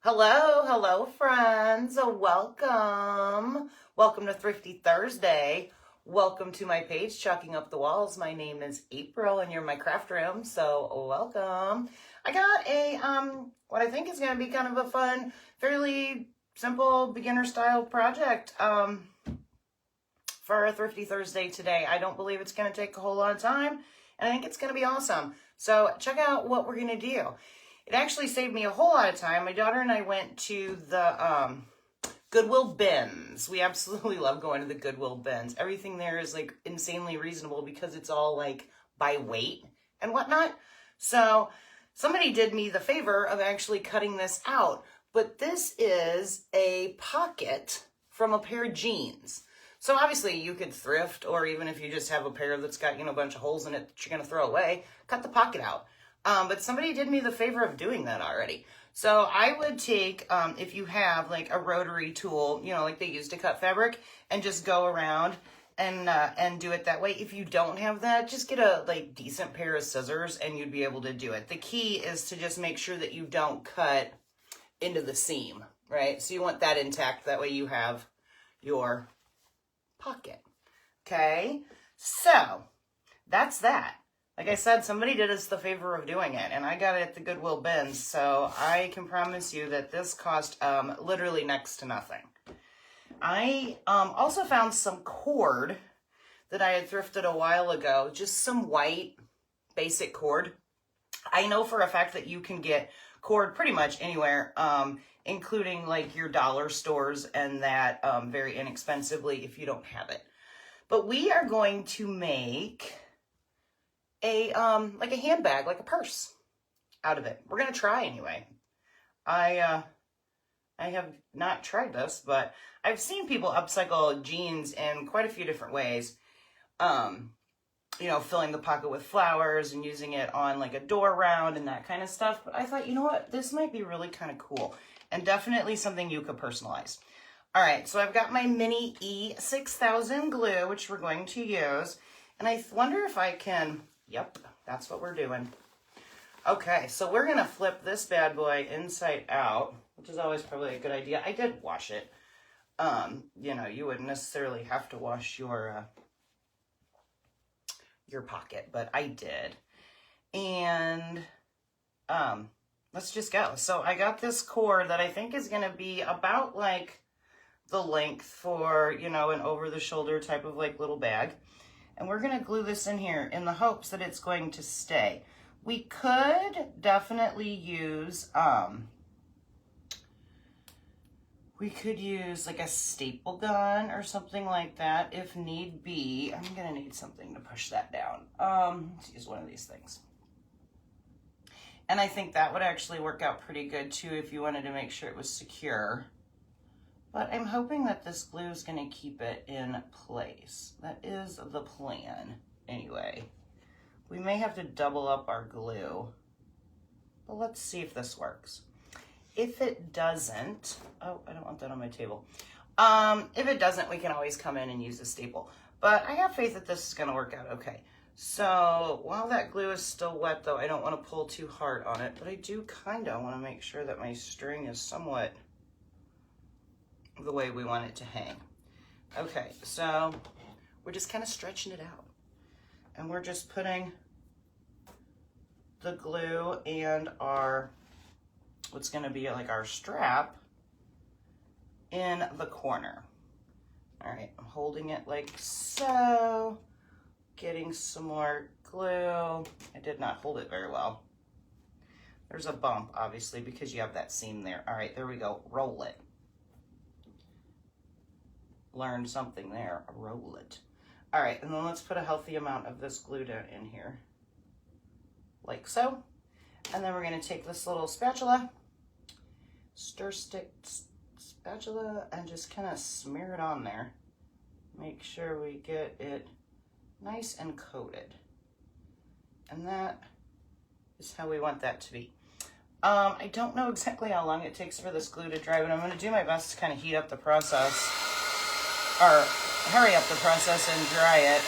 Hello, friends. Welcome. Welcome to Thrifty Thursday. Welcome to my page, Chalking Up the Walls. My name is April, and you're in my craft room, so welcome. I got a, what I think is going to be kind of a fun, fairly simple, beginner-style project, for a Thrifty Thursday today. I don't believe it's going to take a whole lot of time, and I think it's going to be awesome. So check out what we're going to do. It actually saved me a whole lot of time. My daughter and I went to the Goodwill bins. We absolutely love going to the Goodwill bins. Everything there is like insanely reasonable because it's all like by weight and whatnot. So somebody did me the favor of actually cutting this out. But this is a pocket from a pair of jeans. So obviously you could thrift, or even if you just have a pair that's got, a bunch of holes in it that you're going to throw away, cut the pocket out. But somebody did me the favor of doing that already. So I would take, if you have like a rotary tool, like they use to cut fabric, and just go around and do it that way. If you don't have that, just get a decent pair of scissors and you'd be able to do it. The key is to just make sure that you don't cut into the seam, right? So you want that intact. That way you have your pocket. Okay. So that's that. Like I said, somebody did us the favor of doing it, and I got it at the Goodwill bins, so I can promise you that this cost literally next to nothing. I also found some cord that I had thrifted a while ago, just some white basic cord. I know for a fact that you can get cord pretty much anywhere, including like your dollar stores and that very inexpensively if you don't have it. But we are going to make a handbag, like a purse out of it. We're going to try anyway. I have not tried this, but I've seen people upcycle jeans in quite a few different ways. Filling the pocket with flowers and using it on like a door round and that kind of stuff. But I thought, you know what? This might be really kind of cool and definitely something you could personalize. All right, so I've got my mini E6000 glue, which we're going to use. And I wonder if I can... Yep, that's what we're doing. Okay, so we're going to flip this bad boy inside out, which is always probably a good idea. I did wash it. You wouldn't necessarily have to wash your pocket, but I did. And let's just go. So I got this cord that I think is going to be about like the length for, an over-the-shoulder type of like little bag. And we're going to glue this in here in the hopes that it's going to stay. We could definitely use, like a staple gun or something like that if need be. I'm going to need something to push that down. Let's use one of these things. And I think that would actually work out pretty good too if you wanted to make sure it was secure. But I'm hoping that this glue is going to keep it in place. That is the plan, anyway. We may have to double up our glue, but let's see if this works. If it doesn't, oh, I don't want that on my table. If it doesn't, we can always come in and use a staple. But I have faith that this is going to work out okay. So while that glue is still wet, though, I don't want to pull too hard on it, but I do kind of want to make sure that my string is somewhat the way we want it to hang. Okay, so we're just kind of stretching it out. And we're just putting the glue and what's going to be like our strap in the corner. All right, I'm holding it like so, getting some more glue. I did not hold it very well. There's a bump, obviously, because you have that seam there. All right, there we go. Roll it. Learned something there. Roll it. All right, and then let's put a healthy amount of this glue down in here, like so. And then we're going to take this little spatula, stir stick spatula, and just kind of smear it on there. Make sure we get it nice and coated. And that is how we want that to be. I don't know exactly how long it takes for this glue to dry, but I'm going to do my best to kind of heat up the process, or hurry up the process and dry it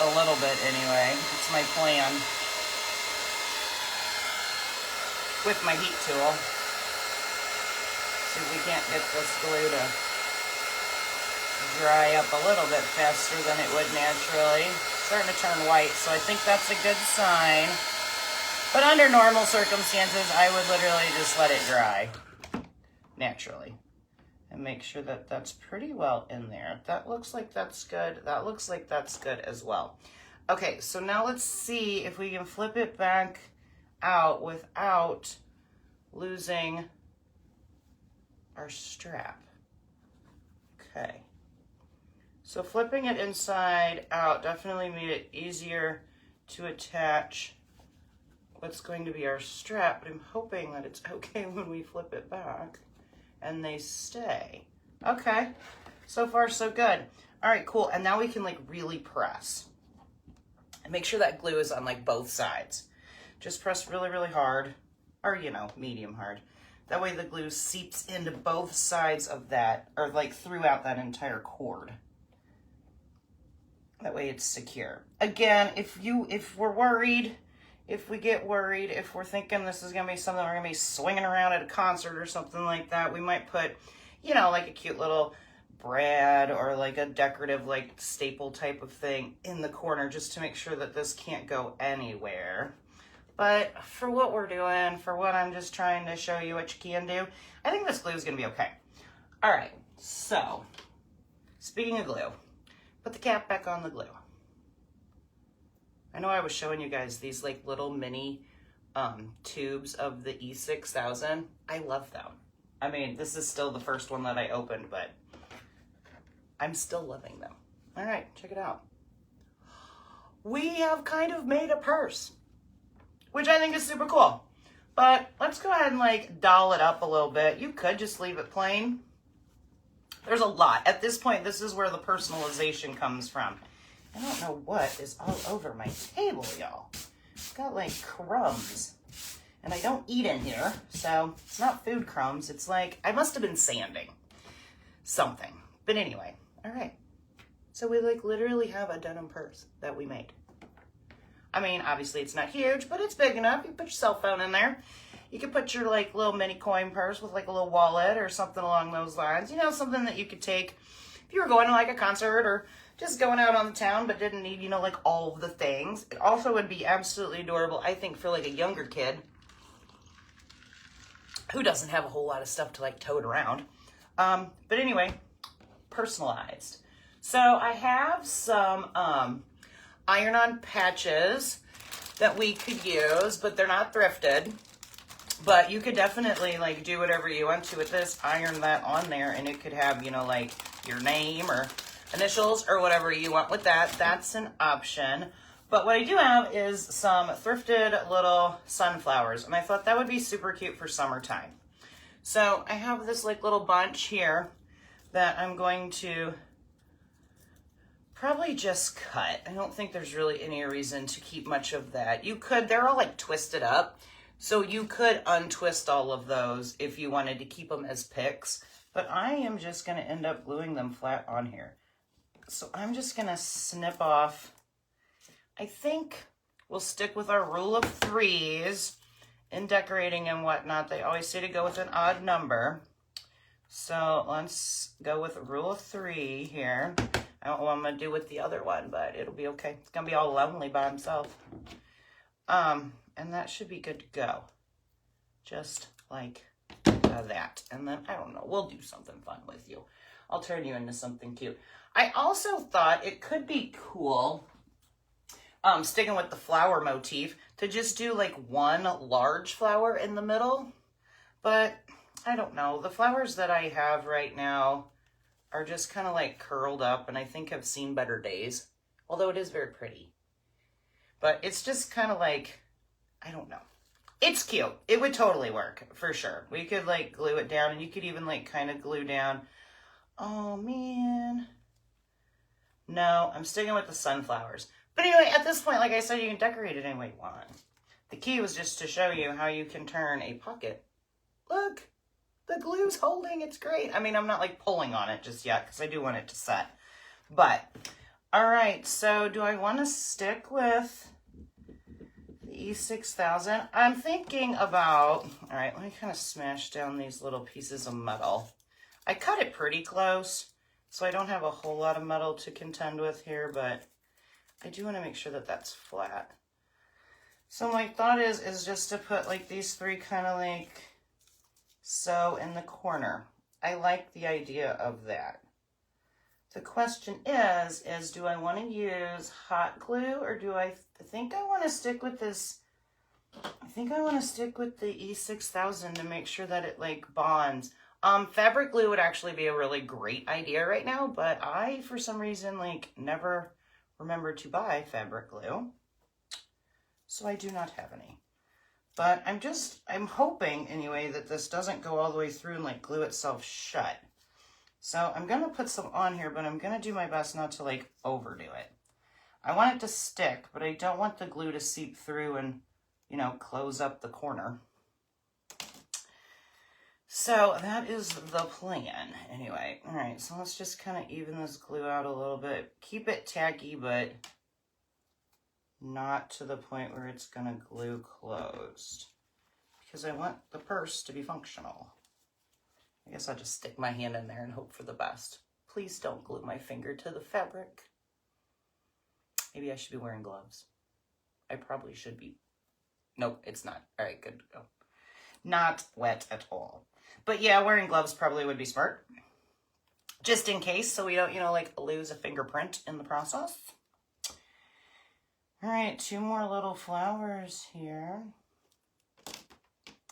a little bit anyway. It's my plan with my heat tool. see if we can't get this glue to dry up a little bit faster than it would naturally. It's starting to turn white, so I think that's a good sign. But under normal circumstances, I would literally just let it dry naturally and make sure that that's pretty well in there. That looks like that's good. That looks like that's good as well. Okay, so now let's see if we can flip it back out without losing our strap. Okay. So flipping it inside out definitely made it easier to attach what's going to be our strap, but I'm hoping that it's okay when we flip it back and they stay. Okay, so far so good. All right, cool, and now we can like really press. And make sure that glue is on like both sides. Just press really, really hard, or you know, medium hard. That way the glue seeps into both sides of that, or like throughout that entire cord. That way it's secure. Again, if we're worried, if we get worried, if we're thinking this is gonna be something we're gonna be swinging around at a concert or something like that, we might put, you know, like a cute little brad or like a decorative like staple type of thing in the corner just to make sure that this can't go anywhere. But for what we're doing, for what I'm just trying to show you what you can do, I think this glue is gonna be okay. All right, so speaking of glue, put the cap back on the glue. I know I was showing you guys these like little mini tubes of the E6000. I love them. I mean, this is still the first one that I opened, but I'm still loving them. All right, check it out. We have kind of made a purse, which I think is super cool. But let's go ahead and like doll it up a little bit. You could just leave it plain. There's a lot. At this point, this is where the personalization comes from. I don't know what is all over my table, y'all. It's got like crumbs. And I don't eat in here, so it's not food crumbs. It's like, I must have been sanding something. But anyway, all right. So we like literally have a denim purse that we made. I mean, obviously it's not huge, but it's big enough. You put your cell phone in there. You could put your like little mini coin purse with like a little wallet or something along those lines. You know, something that you could take if you were going to like a concert or just going out on the town but didn't need, you know, like all of the things. It also would be absolutely adorable, I think, for like a younger kid who doesn't have a whole lot of stuff to like tote around. But anyway, personalized. So I have some iron-on patches that we could use, but they're not thrifted. But you could definitely like do whatever you want to with this, iron that on there, and it could have, you know, like your name or initials or whatever you want with that. That's an option. But what I do have is some thrifted little sunflowers, and I thought that would be super cute for summertime. So I have this like little bunch here that I'm going to probably just cut. I don't think there's really any reason to keep much of that. You could, they're all like twisted up, so you could untwist all of those if you wanted to keep them as picks, but I am just gonna end up gluing them flat on here. So I'm just gonna snip off, I think we'll stick with our rule of threes in decorating and whatnot. They always say to go with an odd number. So let's go with rule of 3 here. I don't know what I'm gonna do with the other one, but it'll be okay. It's gonna be all lonely by himself. And that should be good to go. Just like that. And then, I don't know, we'll do something fun with you. I'll turn you into something cute. I also thought it could be cool, sticking with the flower motif, to just do like one large flower in the middle. But I don't know. The flowers that I have right now are just kind of like curled up and I think have seen better days. Although it is very pretty. But it's just kind of like, I don't know. It's cute. It would totally work, for sure. We could like glue it down, and you could even like kind of glue down. Oh man. No, I'm sticking with the sunflowers. But anyway, at this point, like I said, you can decorate it any way you want. The key was just to show you how you can turn a pocket. Look, the glue's holding. It's great. I mean, I'm not like pulling on it just yet because I do want it to set. But, all right, so do I want to stick with the E6000. I'm thinking about, all right, let me kind of smash down these little pieces of metal. I cut it pretty close, so I don't have a whole lot of metal to contend with here, but I do want to make sure that that's flat. So my thought is just to put like these three kind of like so in the corner. I like the idea of that. The question is do I want to use hot glue, or do I think I want to stick with this? I think I want to stick with the E6000 to make sure that it like bonds. Fabric glue would actually be a really great idea right now, but I, for some reason, like never remembered to buy fabric glue. So I do not have any. But I'm hoping anyway that this doesn't go all the way through and like glue itself shut. So I'm going to put some on here, but I'm going to do my best not to like overdo it. I want it to stick, but I don't want the glue to seep through and, you know, close up the corner. So that is the plan anyway. All right, so let's just kind of even this glue out a little bit. Keep it tacky, but not to the point where it's going to glue closed, because I want the purse to be functional. I guess I'll just stick my hand in there and hope for the best. Please don't glue my finger to the fabric. Maybe I should be wearing gloves. I probably should be. Nope, it's not. All right, good to go. Not wet at all. But yeah, wearing gloves probably would be smart. Just in case, so we don't, you know, like lose a fingerprint in the process. All right, 2 more little flowers here.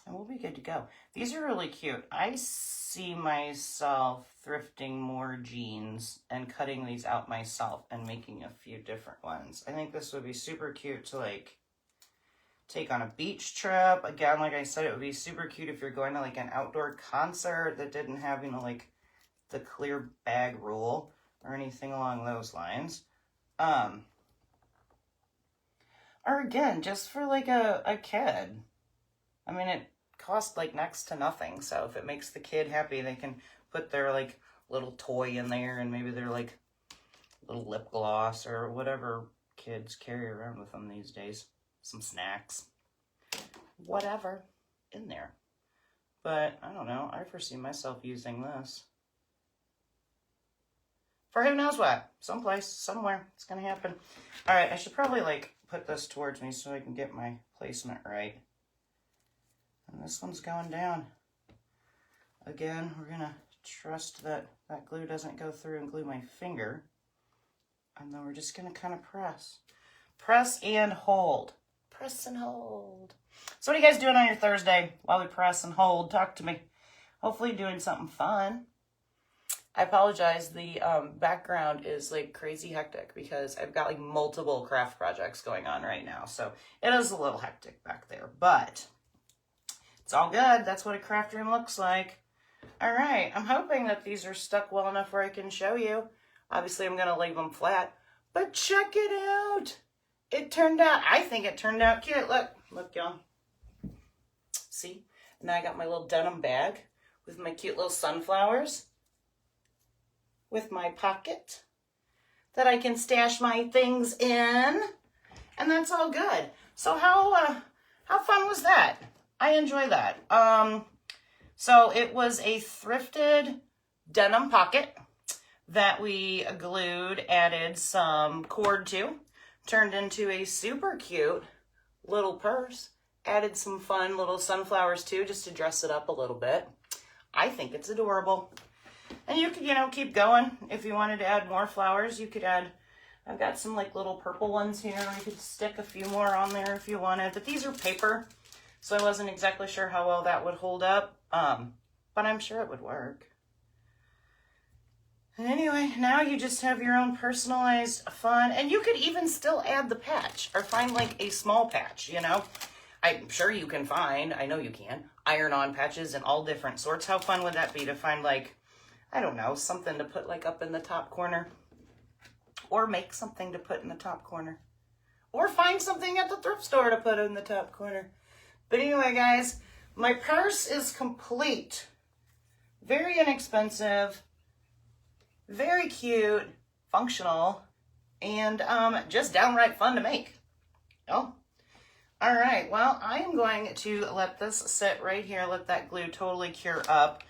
And we'll be good to go. These are really cute. I see myself thrifting more jeans and cutting these out myself and making a few different ones. I think this would be super cute to like take on a beach trip. Again, like I said, it would be super cute if you're going to like an outdoor concert that didn't have, you know, like the clear bag rule or anything along those lines. Or again, just for like a kid. I mean, it costs like next to nothing. So if it makes the kid happy, they can put their like little toy in there and maybe their like little lip gloss or whatever kids carry around with them these days. Some snacks, whatever in there. But I don't know. I foresee myself using this for who knows what. Someplace, somewhere, it's going to happen. All right, I should probably like put this towards me so I can get my placement right. And this one's going down. Again, we're going to trust that that glue doesn't go through and glue my finger. And then we're just going to kind of press. Press and hold. Press and hold. So what are you guys doing on your Thursday while we press and hold? Talk to me. Hopefully doing something fun. I apologize. The background is like crazy hectic because I've got like multiple craft projects going on right now. So it is a little hectic back there, but it's all good. That's what a craft room looks like. All right. I'm hoping that these are stuck well enough where I can show you. Obviously, I'm going to leave them flat, but check it out. It turned out, I think it turned out cute. Look, y'all. See? And now I got my little denim bag with my cute little sunflowers with my pocket that I can stash my things in. And that's all good. So how fun was that? I enjoy that. So it was a thrifted denim pocket that we glued, added some cord to, turned into a super cute little purse, added some fun little sunflowers too, just to dress it up a little bit. I think it's adorable. And you could, you know, keep going. If you wanted to add more flowers, you could add, I've got some like little purple ones here. You could stick a few more on there if you wanted, but these are paper. So I wasn't exactly sure how well that would hold up, but I'm sure it would work. And anyway, now you just have your own personalized fun, and you could even still add the patch or find like a small patch, you know. I'm sure you can find, I know you can, iron-on patches in all different sorts. How fun would that be to find like, I don't know, something to put like up in the top corner, or make something to put in the top corner, or find something at the thrift store to put in the top corner. But anyway, guys, my purse is complete. Very inexpensive, very cute, functional, and just downright fun to make. Oh, All right, well, I am going to let this sit right here, let that glue totally cure up.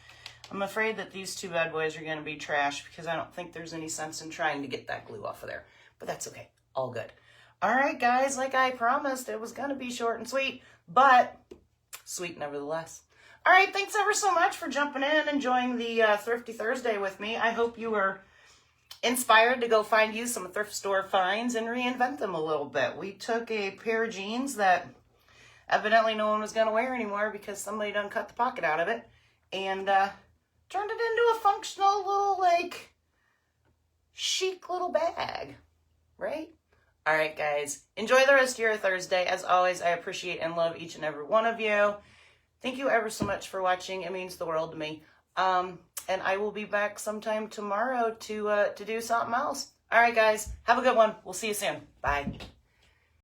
I'm afraid that these two bad boys are going to be trash because I don't think there's any sense in trying to get that glue off of there. But that's okay. All good. All right, guys, like I promised, it was going to be short and sweet, but sweet nevertheless. All right, thanks ever so much for jumping in and enjoying the Thrifty Thursday with me. I hope you were inspired to go find you some thrift store finds and reinvent them a little bit. We took a pair of jeans that evidently no one was going to wear anymore because somebody done cut the pocket out of it and turned it into a functional little, like, chic little bag, right? All right, guys, enjoy the rest of your Thursday. As always, I appreciate and love each and every one of you. Thank you ever so much for watching. It means the world to me. And I will be back sometime tomorrow to do something else. All right, guys, have a good one. We'll see you soon. Bye.